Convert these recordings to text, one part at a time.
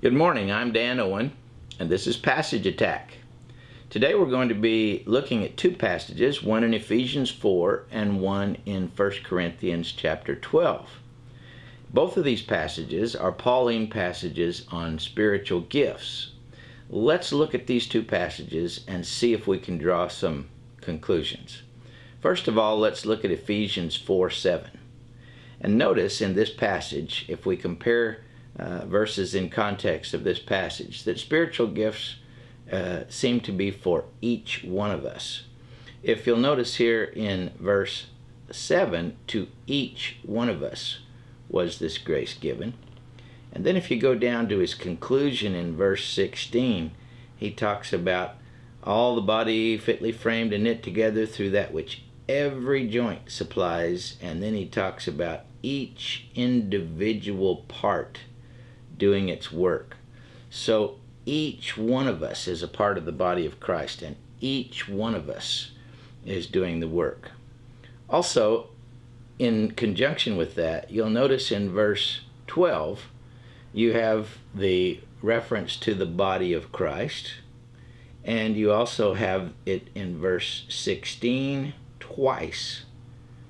Good morning, I'm Dan Owen, and this is Passage Attack. Today we're going to be looking at two passages, one in Ephesians 4 and one in 1 Corinthians chapter 12. Both of these passages are Pauline passages on spiritual gifts. Let's look at these two passages and see if we can draw some conclusions. First of all, let's look at Ephesians 4:7. And notice in this passage, if we compare verses in context of this passage, that spiritual gifts seem to be for each one of us. If you'll notice here in verse 7, to each one of us was this grace given. And then if you go down to his conclusion in verse 16, he talks about all the body fitly framed and knit together through that which every joint supplies. And then he talks about each individual part doing its work. So each one of us is a part of the body of Christ, and each one of us is doing the work. Also, in conjunction with that, you'll notice in verse 12, you have the reference to the body of Christ, and you also have it in verse 16 twice,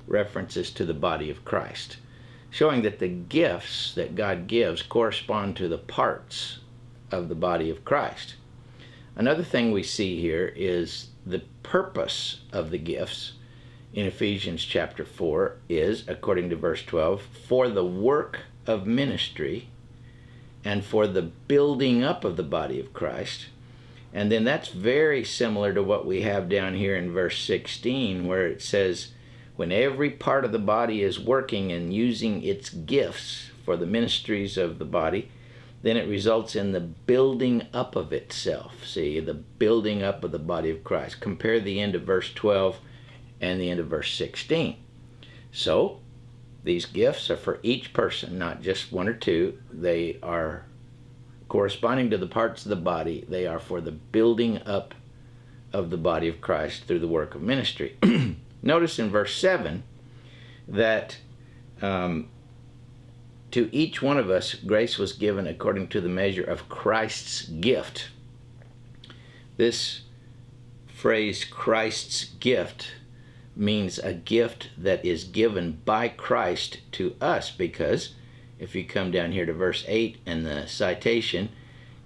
references to the body of Christ, showing that the gifts that God gives correspond to the parts of the body of Christ. Another thing we see here is the purpose of the gifts in Ephesians chapter 4 is, according to verse 12, for the work of ministry and for the building up of the body of Christ. And then that's very similar to what we have down here in verse 16, where it says, when every part of the body is working and using its gifts for the ministries of the body, then it results in the building up of itself. See, the building up of the body of Christ. Compare the end of verse 12 and the end of verse 16. So, these gifts are for each person, not just one or two. They are corresponding to the parts of the body. They are for the building up of the body of Christ through the work of ministry. Notice in verse 7 that to each one of us grace was given according to the measure of Christ's gift. This phrase, Christ's gift, means a gift that is given by Christ to us, because if you come down here to verse 8 in the citation,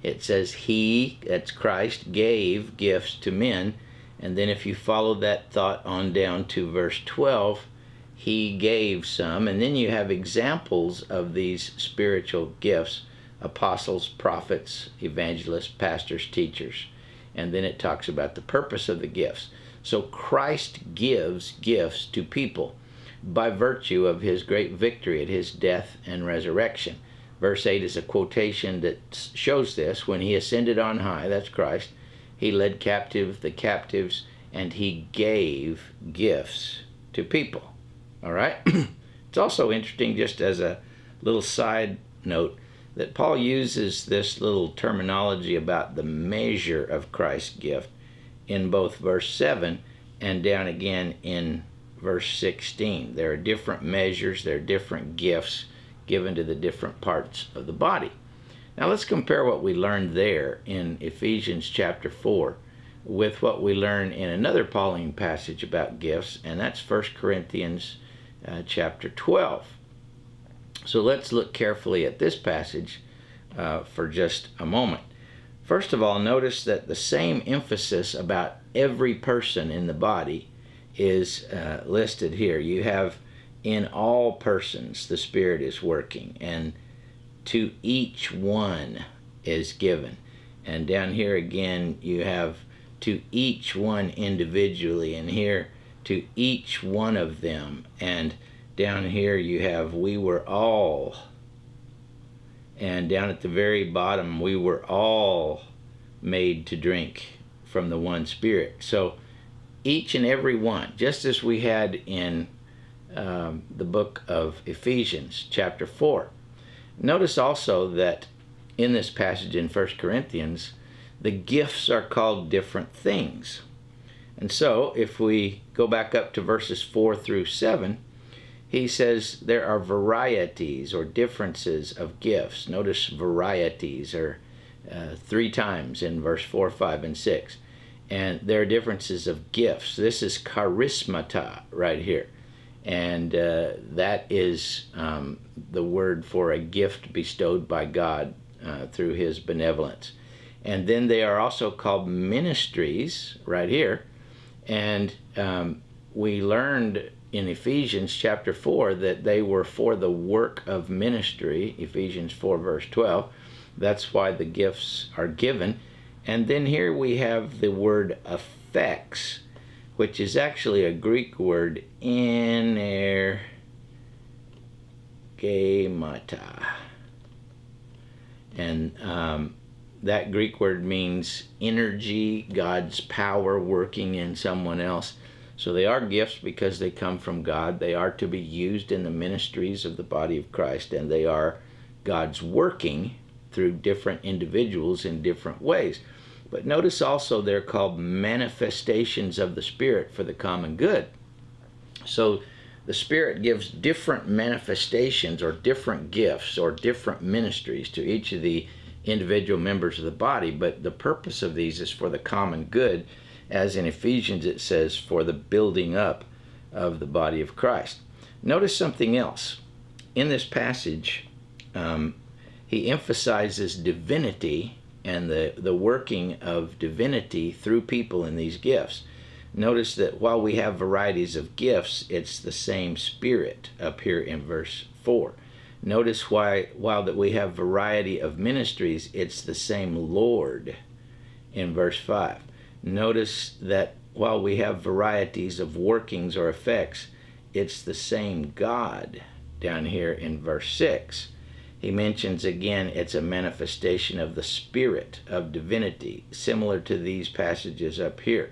it says, He, that's Christ, gave gifts to men. And then if you follow that thought on down to verse 12, He gave some. And then you have examples of these spiritual gifts: apostles, prophets, evangelists, pastors, teachers. And then it talks about the purpose of the gifts. So Christ gives gifts to people by virtue of His great victory at His death and resurrection. Verse 8 is a quotation that shows this. When He ascended on high, that's Christ, He led captive the captives, and He gave gifts to people. All right? It's also interesting, just as a little side note, that Paul uses this little terminology about the measure of Christ's gift in both verse 7 and down again in verse 16. There are different measures, there are different gifts given to the different parts of the body. Now let's compare what we learned there in Ephesians chapter 4 with what we learn in another Pauline passage about gifts, and that's 1 Corinthians chapter 12. So let's look carefully at this passage for just a moment. First of all, notice that the same emphasis about every person in the body is listed here. You have, in all persons the Spirit is working, and to each one is given. And down here again you have to each one individually, and here to each one of them. And down here you have we were all, and down at the very bottom we were all made to drink from the one Spirit. So each and every one, just as we had in the book of Ephesians chapter 4. Notice also that in this passage in 1 Corinthians, the gifts are called different things. And so if we go back up to verses 4 through 7, he says there are varieties or differences of gifts. Notice varieties are 3 times in verse 4, 5, and 6. And there are differences of gifts. This is charismata right here. And that is the word for a gift bestowed by God through his benevolence. And then they are also called ministries right here. And we learned in Ephesians chapter 4 that they were for the work of ministry, Ephesians 4 verse 12. That's why the gifts are given. And then here we have the word effects, which is actually a Greek word, energemata. And that Greek word means energy, God's power working in someone else. So they are gifts because they come from God. They are to be used in the ministries of the body of Christ, and they are God's working through different individuals in different ways. But notice also they're called manifestations of the Spirit for the common good. So the Spirit gives different manifestations or different gifts or different ministries to each of the individual members of the body, but the purpose of these is for the common good, as in Ephesians it says, for the building up of the body of Christ. Notice something else. In this passage, he emphasizes divinity and the working of divinity through people in these gifts. Notice that while we have varieties of gifts, it's the same Spirit up here in verse 4. Notice while that we have variety of ministries, it's the same Lord in verse 5. Notice that while we have varieties of workings or effects, it's the same God down here in verse 6. He mentions again it's a manifestation of the Spirit of divinity, similar to these passages up here.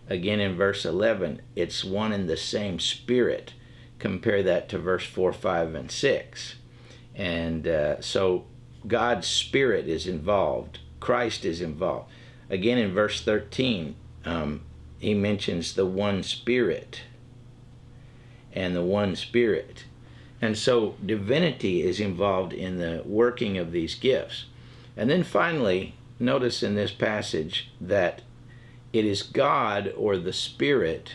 Again in verse 11, it's one and the same Spirit. Compare that to verse 4, 5, and 6. And so God's Spirit is involved. Christ is involved. Again in verse 13, he mentions the one Spirit and the one Spirit. And so divinity is involved in the working of these gifts. And then finally, notice in this passage that it is God or the Spirit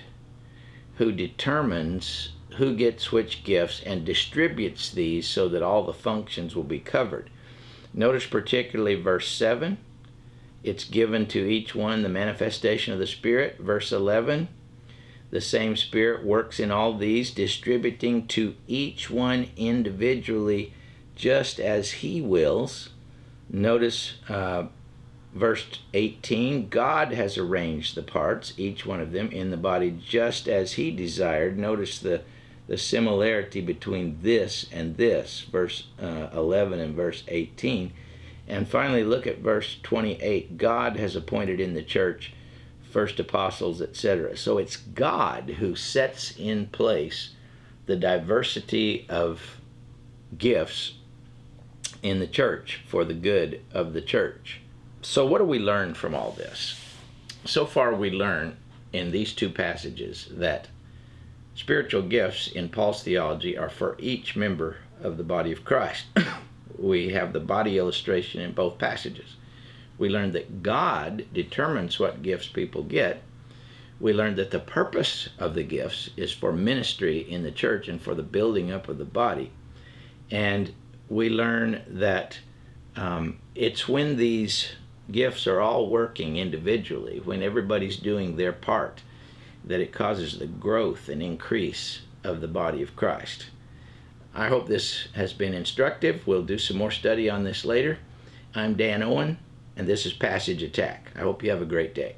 who determines who gets which gifts and distributes these so that all the functions will be covered. Notice particularly verse 7. It's given to each one the manifestation of the Spirit. Verse 11, the same Spirit works in all these, distributing to each one individually just as he wills. Notice verse 18, God has arranged the parts, each one of them, in the body just as he desired. Notice the similarity between this and this, verse 11 and verse 18. And finally, look at verse 28. God has appointed in the church first apostles, etc. So it's God who sets in place the diversity of gifts in the church for the good of the church. So what do we learn from all this? So far we learn in these two passages that spiritual gifts in Paul's theology are for each member of the body of Christ. We have the body illustration in both passages. We learned that God determines what gifts people get. We learned that the purpose of the gifts is for ministry in the church and for the building up of the body. And we learn that it's when these gifts are all working individually, when everybody's doing their part, that it causes the growth and increase of the body of Christ. I hope this has been instructive. We'll do some more study on this later. I'm Dan Owen, and this is Passage Attack. I hope you have a great day.